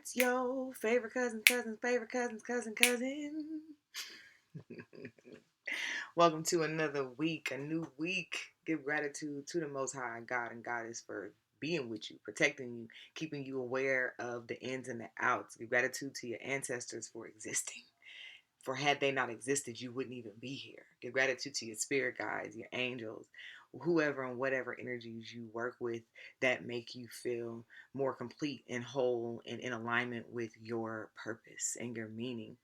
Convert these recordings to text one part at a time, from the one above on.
It's your favorite cousin's favorite cousin. Welcome to another week, a new week. Give gratitude to the Most High God and Goddess for being with you, protecting you, keeping you aware of the ins and the outs. Give gratitude to your ancestors for existing. For had they not existed, you wouldn't even be here. Give gratitude to your spirit guides, your angels, whoever and whatever energies you work with that make you feel more complete and whole and in alignment with your purpose and your meaning.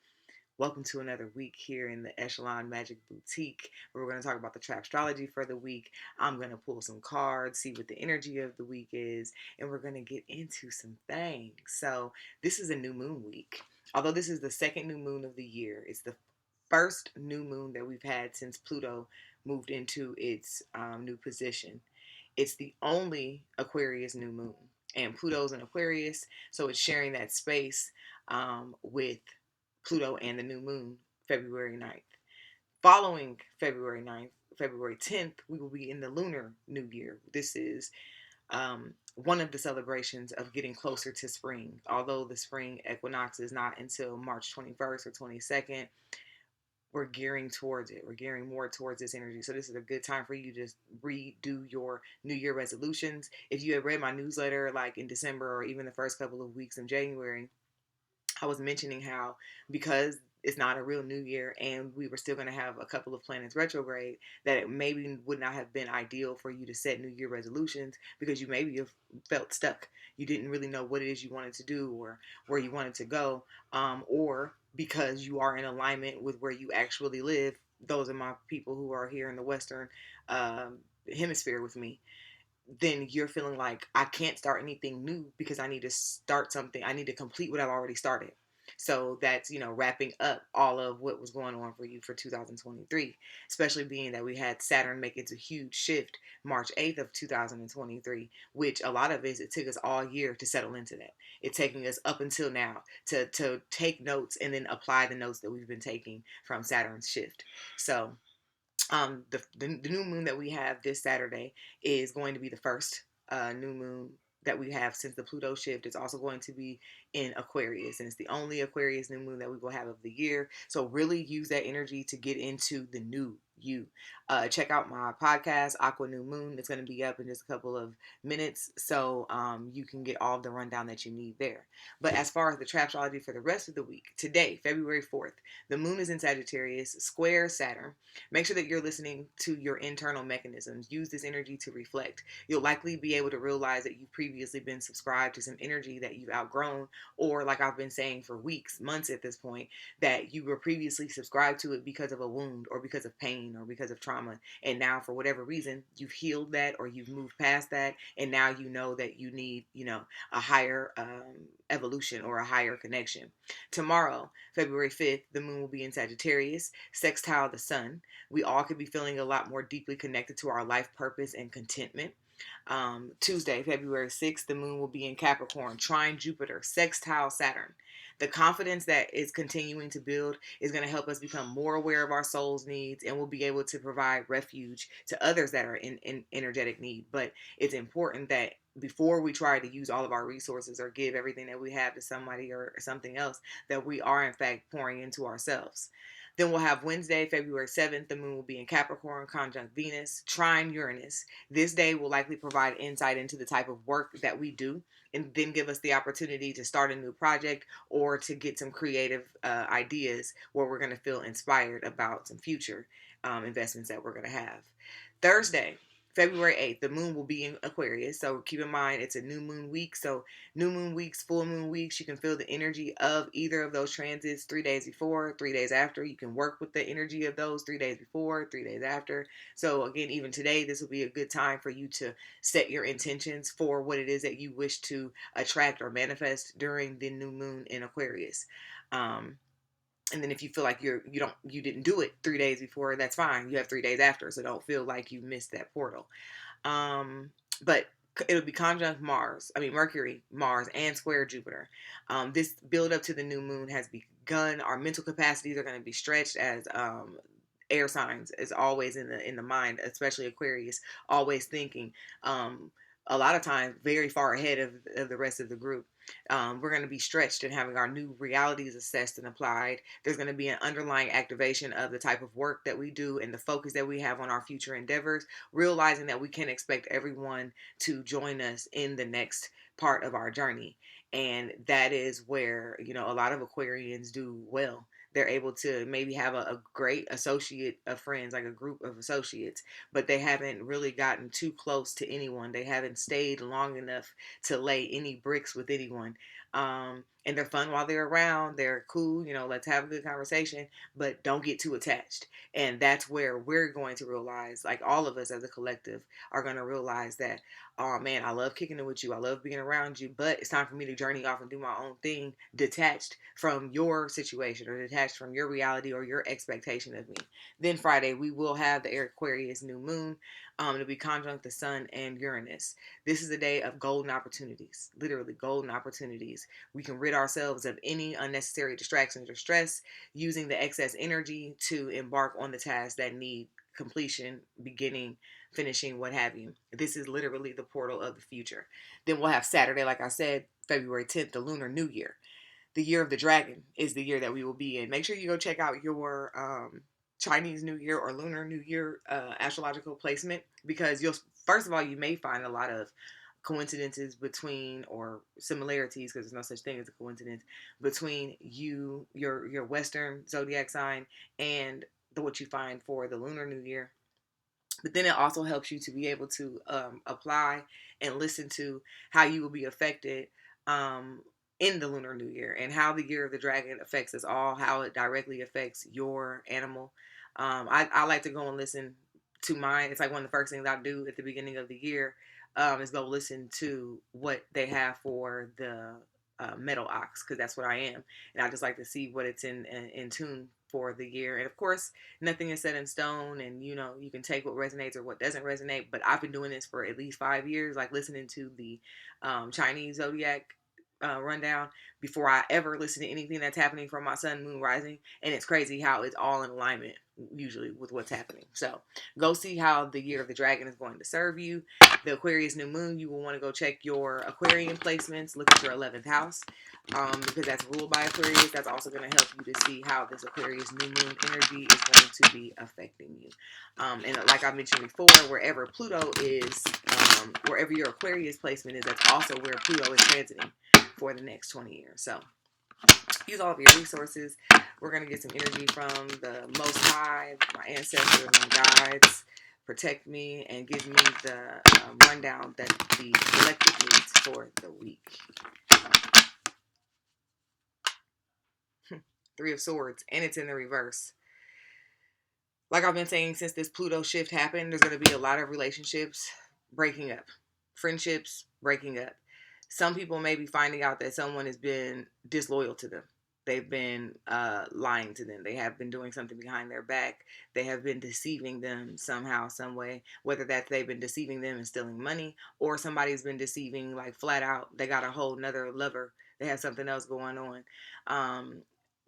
Welcome to another week here in the Echelon Magic Boutique, where we're going to talk about the Trapstrology for the week. I'm going to pull some cards, see what the energy of the week is, and we're going to get into some things. So, this is a new moon week. Although this is the second new moon of the year, it's the first new moon that we've had since Pluto moved into its new position. It's the only Aquarius new moon, and Pluto's in Aquarius, so it's sharing that space with Pluto and the new moon February 9th. Following February 9th, February 10th, we will be in the lunar new year. This is one of the celebrations of getting closer to spring. Although the spring equinox is not until March 21st or 22nd, we're gearing towards it. We're gearing more towards this energy. So this is a good time for you to just redo your New Year resolutions. If you have read my newsletter like in December or even the first couple of weeks in January, I was mentioning how because it's not a real new year and we were still going to have a couple of planets retrograde, that it maybe would not have been ideal for you to set new year resolutions because you maybe have felt stuck. You didn't really know what it is you wanted to do or where you wanted to go, or because you are in alignment with where you actually live. Those are my people who are here in the Western hemisphere with me. Then you're feeling like I can't start anything new because I need to start something. I need to complete what I've already started. So that's, wrapping up all of what was going on for you for 2023, especially being that we had Saturn make its a huge shift March 8th of 2023, which a lot of it took us all year to settle into that. It's taking us up until now to take notes and then apply the notes that we've been taking from Saturn's shift. So the new moon that we have this Saturday is going to be the first new moon that we have since the Pluto shift. It's also going to be in Aquarius, and it's the only Aquarius new moon that we will have of the year. So really use that energy to get into the new you. Check out my podcast, Aqua New Moon. It's going to be up in just a couple of minutes, so you can get all the rundown that you need there. But as far as the Trapstrology for the rest of the week, today, February 4th, the moon is in Sagittarius, square Saturn. Make sure that you're listening to your internal mechanisms. Use this energy to reflect. You'll likely be able to realize that you've previously been subscribed to some energy that you've outgrown, or like I've been saying for weeks, months at this point, that you were previously subscribed to it because of a wound or because of pain or because of trauma. And now, for whatever reason, you've healed that or you've moved past that. And now you know that you need, a higher evolution or a higher connection. Tomorrow, February 5th, the moon will be in Sagittarius, sextile the sun. We all could be feeling a lot more deeply connected to our life purpose and contentment. Tuesday, February 6th, the moon will be in Capricorn, trine Jupiter, sextile Saturn. The confidence that is continuing to build is going to help us become more aware of our soul's needs, and we'll be able to provide refuge to others that are in energetic need. But it's important that before we try to use all of our resources or give everything that we have to somebody or something else, that we are in fact pouring into ourselves. Then we'll have Wednesday, February 7th. The moon will be in Capricorn, conjunct Venus, trine Uranus. This day will likely provide insight into the type of work that we do and then give us the opportunity to start a new project or to get some creative ideas where we're going to feel inspired about some future investments that we're going to have. Thursday, February 8th, the moon will be in Aquarius. So keep in mind, it's a new moon week. So new moon weeks, full moon weeks, you can feel the energy of either of those transits 3 days before, 3 days after. You can work with the energy of those 3 days before, 3 days after. So again, even today, this will be a good time for you to set your intentions for what it is that you wish to attract or manifest during the new moon in Aquarius. And then if you feel like you didn't do it 3 days before, that's fine. You have 3 days after, so don't feel like you missed that portal. But it'll be conjunct Mercury, Mars, and square Jupiter. This build up to the new moon has begun. Our mental capacities are going to be stretched as air signs is always in the mind, especially Aquarius, always thinking. A lot of times very far ahead of the rest of the group. We're going to be stretched and having our new realities assessed and applied. There's going to be an underlying activation of the type of work that we do and the focus that we have on our future endeavors, realizing that we can't expect everyone to join us in the next part of our journey. And that is where, a lot of Aquarians do well. They're able to maybe have a great associate of friends, like a group of associates, but they haven't really gotten too close to anyone. They haven't stayed long enough to lay any bricks with anyone. And they're fun while they're around. They're cool, let's have a good conversation, but don't get too attached. And that's where we're going to realize, like all of us as a collective are going to realize that, oh man, I love kicking it with you. I love being around you, but it's time for me to journey off and do my own thing, detached from your situation or detached from your reality or your expectation of me. Then Friday, we will have the Aquarius new moon. It'll be conjunct the sun and Uranus. This is a day of golden opportunities, literally golden opportunities. We can rid ourselves of any unnecessary distractions or stress using the excess energy to embark on the tasks that need completion, beginning, finishing, what have you. This is literally the portal of the future. Then we'll have Saturday, like I said, February 10th, the Lunar New Year. The year of the dragon is the year that we will be in. Make sure you go check out your Chinese New Year or Lunar New Year astrological placement, because you'll, first of all, you may find a lot of coincidences between, or similarities, because there's no such thing as a coincidence, between your Western zodiac sign and what you find for the Lunar New Year. But then it also helps you to be able to apply and listen to how you will be affected um, in the Lunar New Year, and how the year of the dragon affects us all, how it directly affects your animal. I like to go and listen to mine. It's like one of the first things I do at the beginning of the year, is go listen to what they have for the metal ox, because that's what I am. And I just like to see what it's in tune for the year. And of course, nothing is set in stone, and you can take what resonates or what doesn't resonate. But I've been doing this for at least 5 years, like listening to the Chinese zodiac rundown before I ever listen to anything that's happening from my sun, moon, rising. And it's crazy how it's all in alignment usually with what's happening. So go see how the year of the dragon is going to serve you. The Aquarius new moon, you will want to go check your Aquarian placements, look at your 11th house, because that's ruled by Aquarius. That's also going to help you to see how this Aquarius new moon energy is going to be affecting you. And like I mentioned before, wherever Pluto is, wherever your Aquarius placement is, that's also where Pluto is transiting for the next 20 years. So use all of your resources. We're going to get some energy from the Most High, my ancestors and guides. Protect me and give me the rundown that the collective needs for the week. Three of Swords, and it's in the reverse. Like I've been saying, since this Pluto shift happened, there's going to be a lot of relationships breaking up, friendships breaking up. Some people may be finding out that someone has been disloyal to them. They've been lying to them. They have been doing something behind their back. They have been deceiving them somehow, some way. Whether that's they've been deceiving them and stealing money, or somebody's been deceiving, like flat out. They got a whole nother lover. They have something else going on.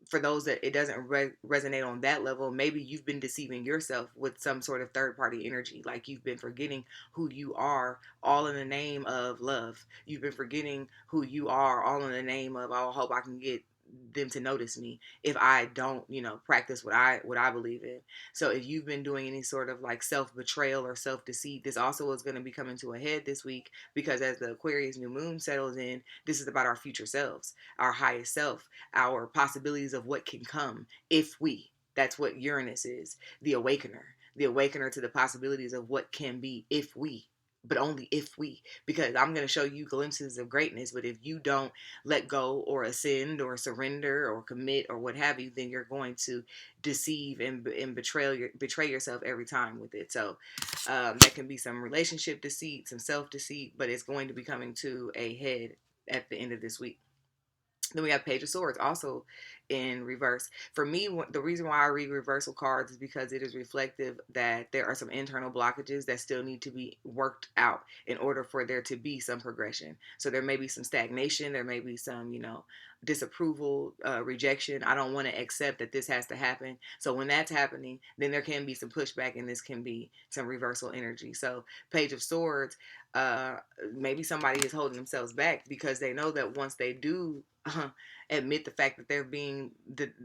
For those that it doesn't resonate on that level, maybe you've been deceiving yourself with some sort of third party energy. Like you've been forgetting who you are, all in the name of love. You've been forgetting who you are, all in the name of, oh, I hope I can get them to notice me if I don't, practice what I believe in. So if you've been doing any sort of like self betrayal or self deceit, this also is going to be coming to a head this week, because as the Aquarius new moon settles in, this is about our future selves, our highest self, our possibilities of what can come if we. That's what Uranus is, the awakener to the possibilities of what can be if we. But only if we, because I'm going to show you glimpses of greatness. But if you don't let go or ascend or surrender or commit or what have you, then you're going to deceive and betray yourself every time with it. So that can be some relationship deceit, some self deceit, but it's going to be coming to a head at the end of this week. Then we have Page of Swords, also in reverse. For me, the reason why I read reversal cards is because it is reflective that there are some internal blockages that still need to be worked out in order for there to be some progression. So there may be some stagnation, there may be some, disapproval, rejection. I don't want to accept that this has to happen. So when that's happening, then there can be some pushback, and this can be some reversal energy. So Page of Swords, Maybe somebody is holding themselves back because they know that once they do admit the fact that they're being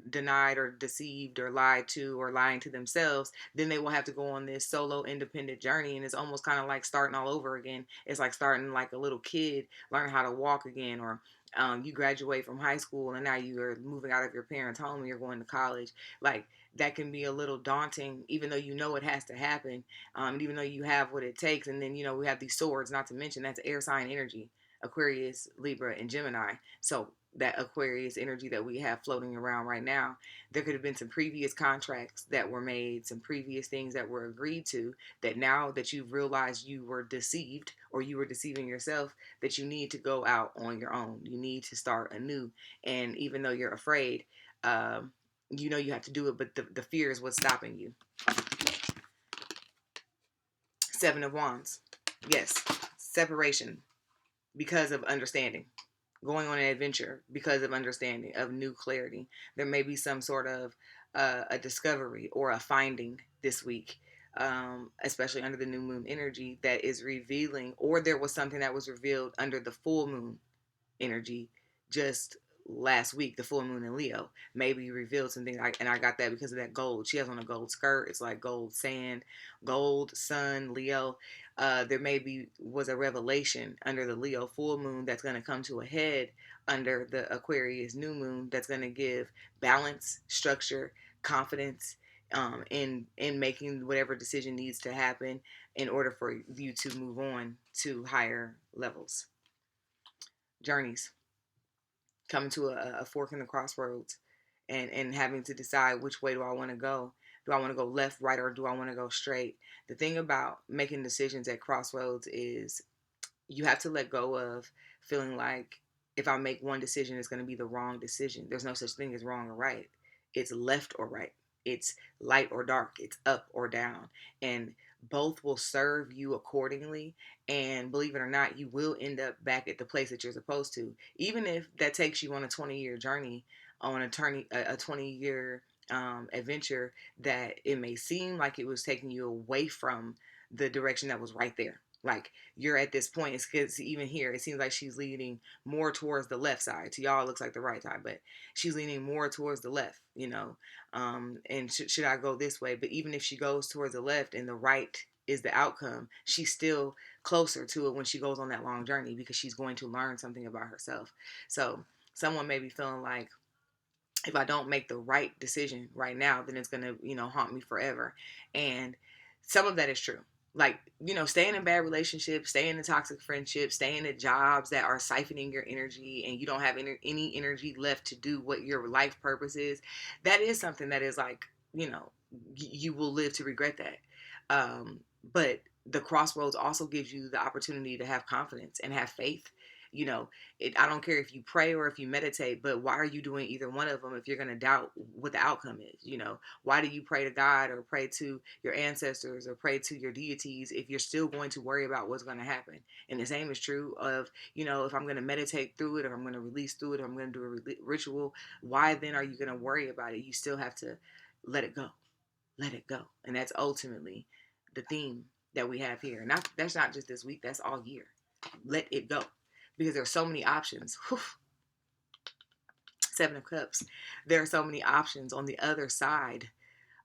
denied or deceived or lied to or lying to themselves, then they will have to go on this solo independent journey. And it's almost kind of like starting all over again. It's like starting like a little kid learning how to walk again, or you graduate from high school and now you are moving out of your parents' home and you're going to college. Like, that can be a little daunting, even though you know it has to happen, and even though you have what it takes. And then, we have these swords, not to mention that's air sign energy: Aquarius, Libra, and Gemini. So that Aquarius energy that we have floating around right now, there could have been some previous contracts that were made, some previous things that were agreed to, that now that you've realized you were deceived or you were deceiving yourself, that you need to go out on your own. You need to start anew. And even though you're afraid, you have to do it, but the fear is what's stopping you. Seven of Wands. Yes, separation because of understanding. Going on an adventure because of understanding, of new clarity. There may be some sort of a discovery or a finding this week, especially under the new moon energy, that is revealing, or there was something that was revealed under the full moon energy just last week. The full moon in Leo maybe revealed something, and I got that because of that gold. She has on a gold skirt. It's like gold sand, gold sun, Leo. There maybe was a revelation under the Leo full moon that's going to come to a head under the Aquarius new moon, that's going to give balance, structure, confidence, in making whatever decision needs to happen in order for you to move on to higher levels. Journeys, coming to a fork in the crossroads, and having to decide, which way do I want to go. Do I want to go left, right, or do I want to go straight? The thing about making decisions at crossroads is you have to let go of feeling like, if I make one decision, it's going to be the wrong decision. There's no such thing as wrong or right. It's left or right. It's light or dark. It's up or down. And both will serve you accordingly. And believe it or not, you will end up back at the place that you're supposed to. Even if that takes you on a 20-year journey, on a 20-year adventure, that it may seem like it was taking you away from the direction that was right there. Like, you're at this point, it's because even here, it seems like she's leaning more towards the left side. To y'all, it looks like the right side, but she's leaning more towards the left, and should I go this way? But even if she goes towards the left and the right is the outcome, she's still closer to it when she goes on that long journey, because she's going to learn something about herself. So someone may be feeling like, if I don't make the right decision right now, then it's going to, haunt me forever. And some of that is true. Like, staying in bad relationships, staying in toxic friendships, staying at jobs that are siphoning your energy and you don't have any energy left to do what your life purpose is. That is something that is like, you will live to regret that. But the crossroads also gives you the opportunity to have confidence and have faith. I don't care if you pray or if you meditate, but why are you doing either one of them if you're going to doubt what the outcome is? Why do you pray to God or pray to your ancestors or pray to your deities if you're still going to worry about what's going to happen? And the same is true of, if I'm going to meditate through it, or I'm going to release through it, or I'm going to do a ritual, why then are you going to worry about it? You still have to let it go. Let it go. And that's ultimately the theme that we have here. And that's not just this week, that's all year. Let it go. Because there are so many options. Whew. Seven of Cups. There are so many options on the other side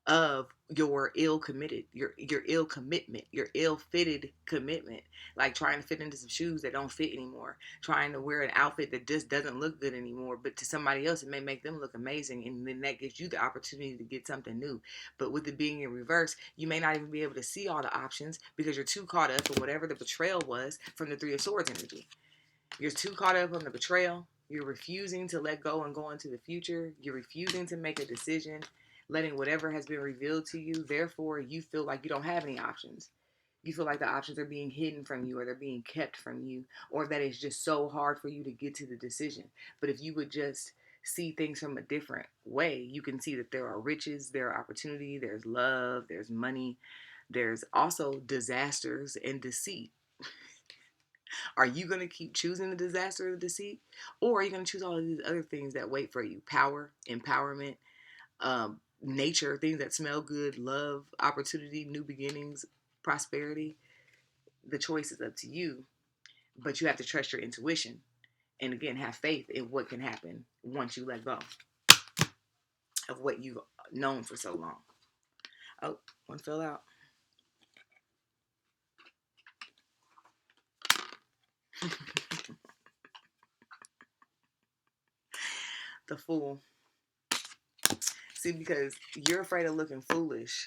of your ill committed, your ill commitment, your ill fitted commitment. Like trying to fit into some shoes that don't fit anymore, trying to wear an outfit that just doesn't look good anymore, but to somebody else it may make them look amazing, and then that gives you the opportunity to get something new. But with it being in reverse, you may not even be able to see all the options because you're too caught up in whatever the betrayal was from the Three of Swords energy. You're too caught up on the betrayal. You're refusing to let go and go into the future. You're refusing to make a decision, letting whatever has been revealed to you. Therefore, you feel like you don't have any options. You feel like the options are being hidden from you, or they're being kept from you, or that it's just so hard for you to get to the decision. But if you would just see things from a different way, you can see that there are riches, there are opportunity, there's love, there's money, there's also disasters and deceit. Are you going to keep choosing the disaster or the deceit? Or are you going to choose all of these other things that wait for you? Power, empowerment, nature, things that smell good, love, opportunity, new beginnings, prosperity. the choice is up to you, but you have to trust your intuition. And again, have faith in what can happen once you let go of what you've known for so long. Oh, one fell out. The Fool. See, because you're afraid of looking foolish.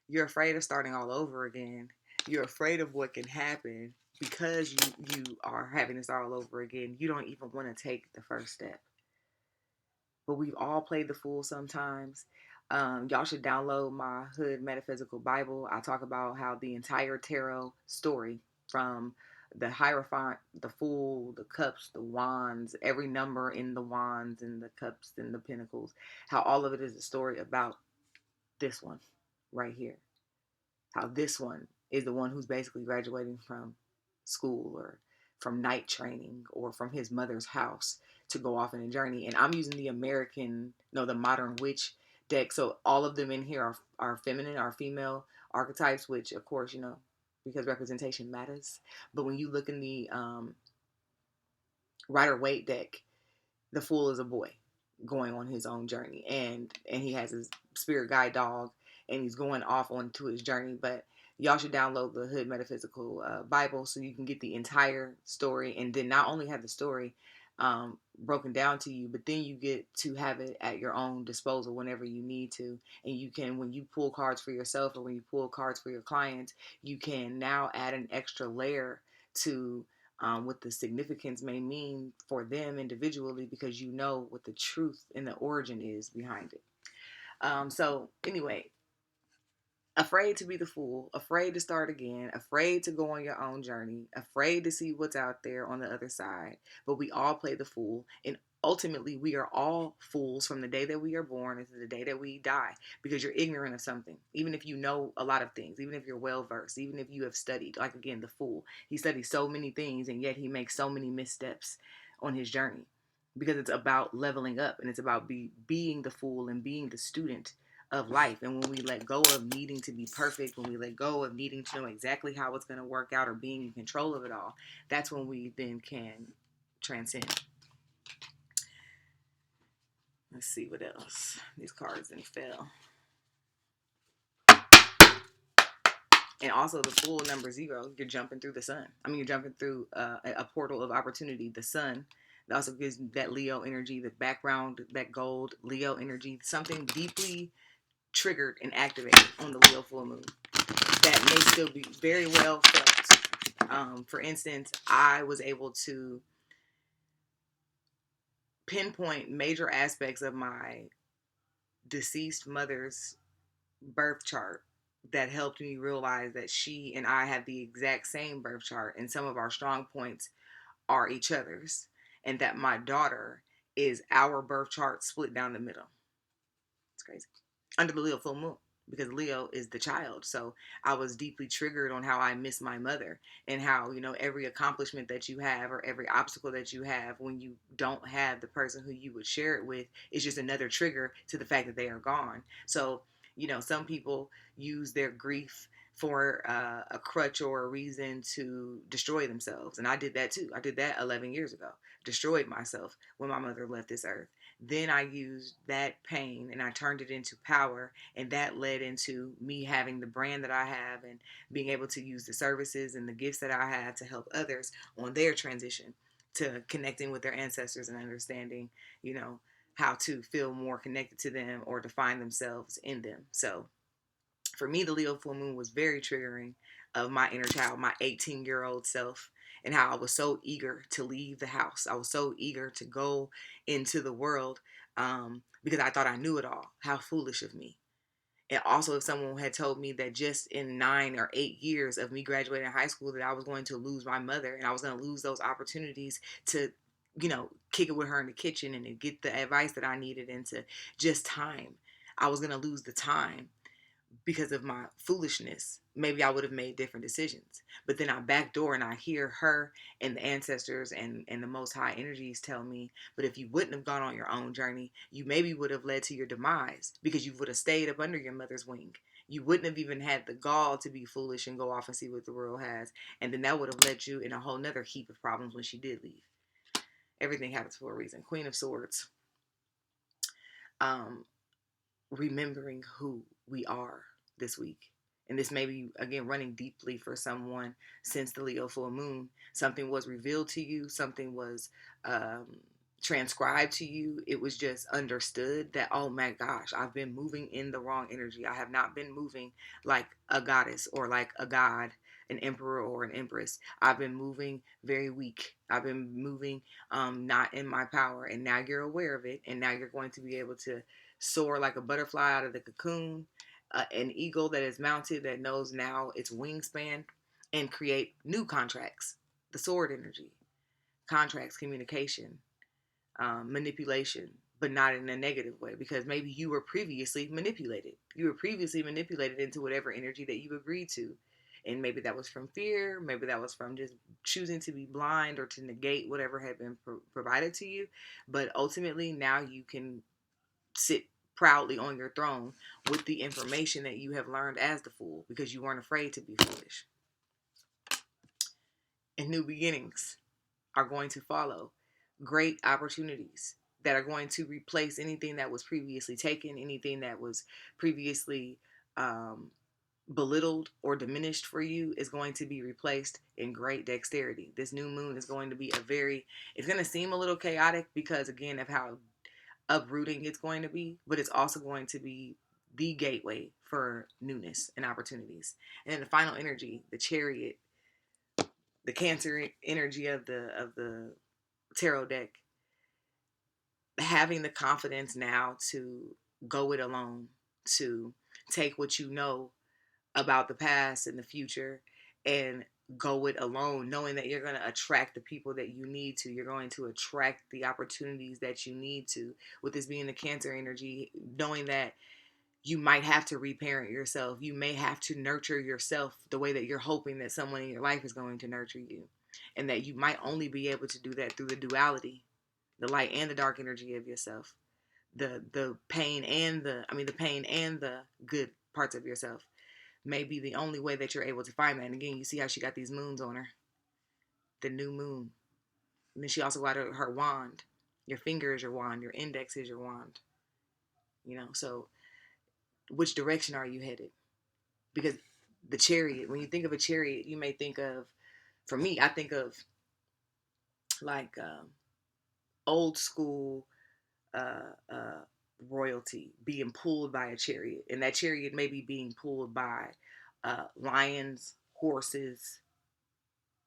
You're afraid of starting all over again. You're afraid of what can happen because you are having to start all over again. You don't even want to take the first step. But we've all played the fool sometimes. Y'all should download my Hood Metaphysical Bible. I talk about how the entire tarot story, from the Hierophant, the Fool, the Cups, the Wands, every number in the Wands and the Cups and the Pentacles, how all of it is a story about this one right here. How this one is the one who's basically graduating from school or from night training or from his mother's house to go off on a journey. And I'm using the American, no, the Modern Witch deck. So all of them in here are feminine, are female archetypes, which of course, because representation matters. But when you look in the Rider Waite deck, the Fool is a boy going on his own journey, and he has his spirit guide dog, and he's going off onto his journey. But y'all should download the Hood Metaphysical Bible so you can get the entire story, and then not only have the story broken down to you, but then you get to have it at your own disposal whenever you need to. And you can, when you pull cards for yourself or when you pull cards for your clients, you can now add an extra layer to what the significance may mean for them individually, because you know what the truth and the origin is behind it. So anyway, afraid to be the fool, afraid to start again, afraid to go on your own journey, afraid to see what's out there on the other side. But we all play the fool, and ultimately we are all fools from the day that we are born into the day that we die, because you're ignorant of something. Even if you know a lot of things, even if you're well versed, even if you have studied, like again, the fool, he studies so many things and yet he makes so many missteps on his journey, because it's about leveling up, and it's about being the fool and being the student of life. And when we let go of needing to be perfect, when we let go of needing to know exactly how it's going to work out or being in control of it all, that's when we then can transcend. Let's see what else. These cards then fell. And also the Fool, number 0, you're jumping through the sun. I mean, you're jumping through a portal of opportunity, the sun. It also gives that Leo energy, the background, that gold Leo energy, something deeply triggered and activated on the Leo full moon that may still be very well felt. For instance, I was able to pinpoint major aspects of my deceased mother's birth chart that helped me realize that she and I have the exact same birth chart, and some of our strong points are each other's, and that my daughter is our birth chart split down the middle. It's crazy. Under the Leo full moon, because Leo is the child. So I was deeply triggered on how I miss my mother, and how, every accomplishment that you have or every obstacle that you have, when you don't have the person who you would share it with, is just another trigger to the fact that they are gone. So, some people use their grief for a crutch or a reason to destroy themselves. And I did that too. I did that 11 years ago. Destroyed myself when my mother left this earth. Then I used that pain and I turned it into power, and that led into me having the brand that I have and being able to use the services and the gifts that I have to help others on their transition to connecting with their ancestors and understanding, how to feel more connected to them or to find themselves in them. So for me, the Leo full moon was very triggering of my inner child, my 18-year-old self, and how I was so eager to leave the house. I was so eager to go into the world, because I thought I knew it all. How foolish of me. And also, if someone had told me that just in 9 or 8 years of me graduating high school that I was going to lose my mother, and I was going to lose those opportunities to, kick it with her in the kitchen and to get the advice that I needed, and to just time. I was going to lose the time. because of my foolishness, maybe I would have made different decisions. But then I backdoor and I hear her and the ancestors and the most high energies tell me, but if you wouldn't have gone on your own journey, you maybe would have led to your demise because you would have stayed up under your mother's wing. You wouldn't have even had the gall to be foolish and go off and see what the world has. And then that would have led you in a whole nother heap of problems when she did leave. Everything happens for a reason. Queen of Swords. Um, Remembering who we are this week. And this may be, again, running deeply for someone since the Leo full moon. Something was revealed to you, something was um, transcribed to you. It was just understood that, oh my gosh, I've been moving in the wrong energy. I have not been moving like a goddess or like a god, an emperor or an empress. I've been moving very weak. I've been moving not in my power. And now you're aware of it. And now you're going to be able to soar like a butterfly out of the cocoon, an eagle that is mounted that knows now its wingspan, and create new contracts. The sword energy, contracts, communication, manipulation, but not in a negative way, because maybe you were previously manipulated. You were previously manipulated into whatever energy that you agreed to. And maybe that was from fear, maybe that was from just choosing to be blind or to negate whatever had been provided to you. But ultimately, now you can sit proudly on your throne with the information that you have learned as the fool because you weren't afraid to be foolish. And new beginnings are going to follow. Great opportunities that are going to replace anything that was previously taken, anything that was previously belittled or diminished for you is going to be replaced in great dexterity. This new moon is going to be it's going to seem a little chaotic because, again, of how uprooting it's going to be, but it's also going to be the gateway for newness and opportunities. And then the final energy, the Chariot, the Cancer energy of the tarot deck, having the confidence now to go it alone, to take what you know about the past and the future and go it alone, knowing that you're going to attract the people that you need to. You're going to attract the opportunities that you need to. With this being the Cancer energy, knowing that you might have to reparent yourself. You may have to nurture yourself the way that you're hoping that someone in your life is going to nurture you. And that you might only be able to do that through the duality, the light and the dark energy of yourself. The pain and the pain and the good parts of yourself may be the only way that you're able to find that. And again, you see how she got these moons on her. The new moon. And then she also got her wand. Your finger is your wand. Your index is your wand. So which direction are you headed? Because the Chariot, when you think of a chariot, you may think of, for me, I think of like old school uh, uh, royalty being pulled by a chariot. And that chariot may be being pulled by lions, horses,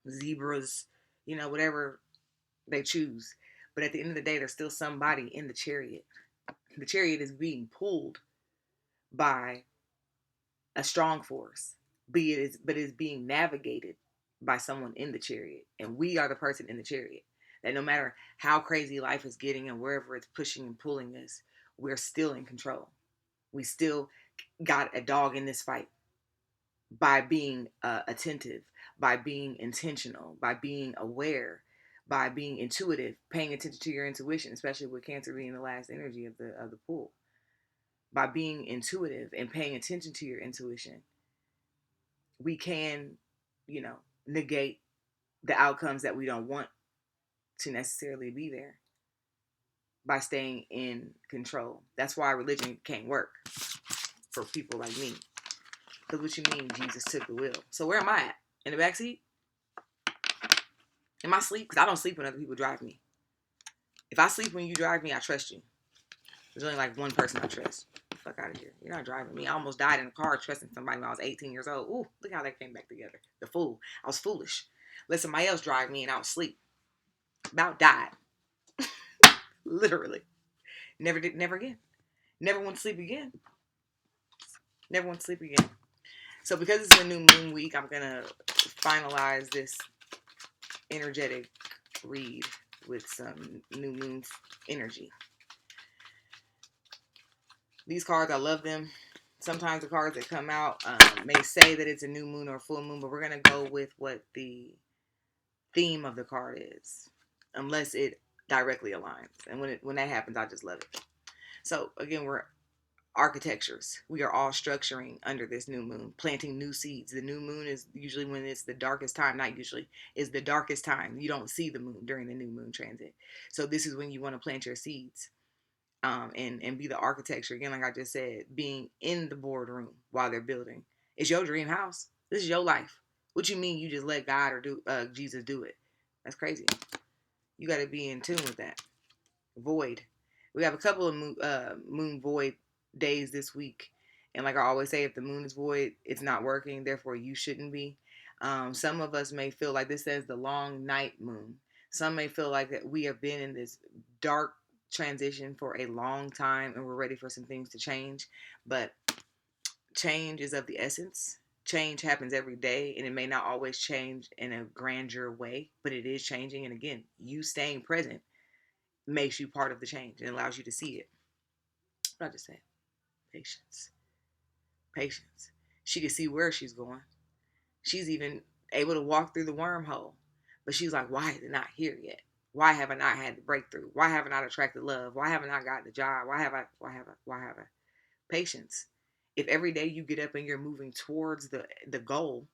zebras, whatever they choose. But at the end of the day, there's still somebody in the chariot. The chariot is being pulled by a strong force, but is being navigated by someone in the chariot. And we are the person in the chariot. That no matter how crazy life is getting and wherever it's pushing and pulling us, we're still in control. We still got a dog in this fight by being attentive, by being intentional, by being aware, by being intuitive, paying attention to your intuition, especially with Cancer being the last energy of the pool. By being intuitive and paying attention to your intuition, we can, negate the outcomes that we don't want to necessarily be there by staying in control. That's why religion can't work for people like me. Because what you mean, Jesus took the wheel. So where am I at? In the backseat? Am I asleep? Because I don't sleep when other people drive me. If I sleep when you drive me, I trust you. There's only like one person I trust. Fuck out of here. You're not driving me. I almost died in a car trusting somebody when I was 18 years old. Ooh, look how that came back together. The fool. I was foolish. Let somebody else drive me and I was asleep. About died. Literally. Never again. Never went to sleep again. Never went to sleep again. So because it's a new moon week, I'm going to finalize this energetic read with some new moon energy. These cards, I love them. Sometimes the cards that come out may say that it's a new moon or full moon, but we're going to go with what the theme of the card is, unless it directly aligns. And when that happens, I just love it. So again, we're architectures. We are all structuring under this new moon, planting new seeds. The new moon is usually when it's the darkest time, not usually, is the darkest time. You don't see the moon during the new moon transit. So this is when you want to plant your seeds. And be the architecture again, like I just said, being in the boardroom while they're building. It's your dream house. This is your life. What you mean you just let God or Jesus do it? That's crazy. You got to be in tune with that. Void. We have a couple of moon void days this week, and like I always say, if the moon is void, it's not working. Therefore, you shouldn't be. Some of us may feel like this says the long night moon. Some may feel like that we have been in this dark transition for a long time, and we're ready for some things to change. But change is of the essence. Change happens every day, and it may not always change in a grandeur way, but it is changing. And again, you staying present makes you part of the change and allows you to see it. But I just say, patience. Patience. She can see where she's going. She's even able to walk through the wormhole. But she's like, why is it not here yet? Why have I not had the breakthrough? Why haven't I attracted love? Why haven't I got the job? Why have I? Patience. If every day you get up and you're moving towards the goal,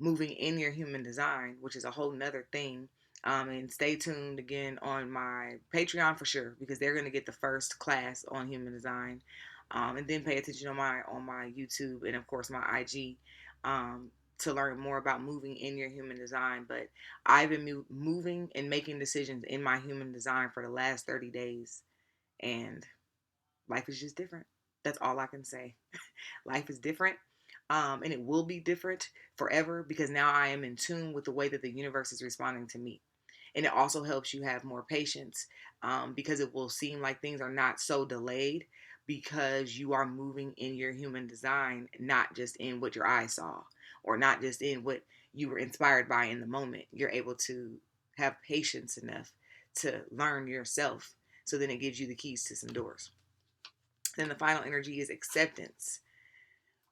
moving in your human design, which is a whole nother thing. And stay tuned again on my Patreon for sure, because they're going to get the first class on human design. And then pay attention on my YouTube and of course my IG to learn more about moving in your human design. But I've been moving and making decisions in my human design for the last 30 days, and life is just different. That's all I can say. Life is different. And it will be different forever because now I am in tune with the way that the universe is responding to me. And it also helps you have more patience because it will seem like things are not so delayed because you are moving in your human design, not just in what your eyes saw or not just in what you were inspired by in the moment. You're able to have patience enough to learn yourself. So then it gives you the keys to some doors. Then the final energy is acceptance.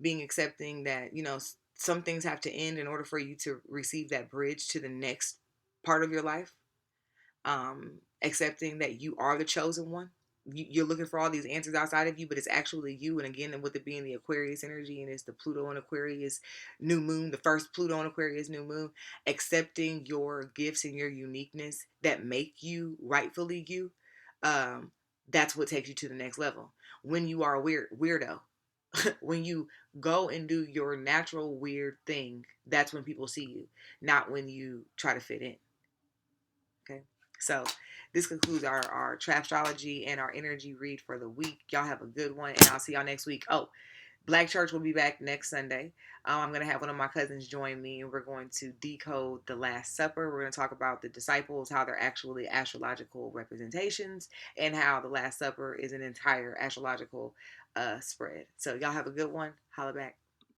Being accepting that, some things have to end in order for you to receive that bridge to the next part of your life. Accepting that you are the chosen one. You're looking for all these answers outside of you, but it's actually you. And again, with it being the Aquarius energy and it's the Pluto and Aquarius new moon, the first Pluto and Aquarius new moon, accepting your gifts and your uniqueness that make you rightfully you. That's what takes you to the next level. When you are a weirdo, when you go and do your natural weird thing, that's when people see you, not when you try to fit in. Okay. So this concludes our Trapstrology and our energy read for the week. Y'all have a good one, and I'll see y'all next week. Oh, Black Church will be back next Sunday. I'm going to have one of my cousins join me, and we're going to decode the Last Supper. We're going to talk about the disciples, how they're actually astrological representations, and how the Last Supper is an entire astrological spread. So y'all have a good one. Holla back.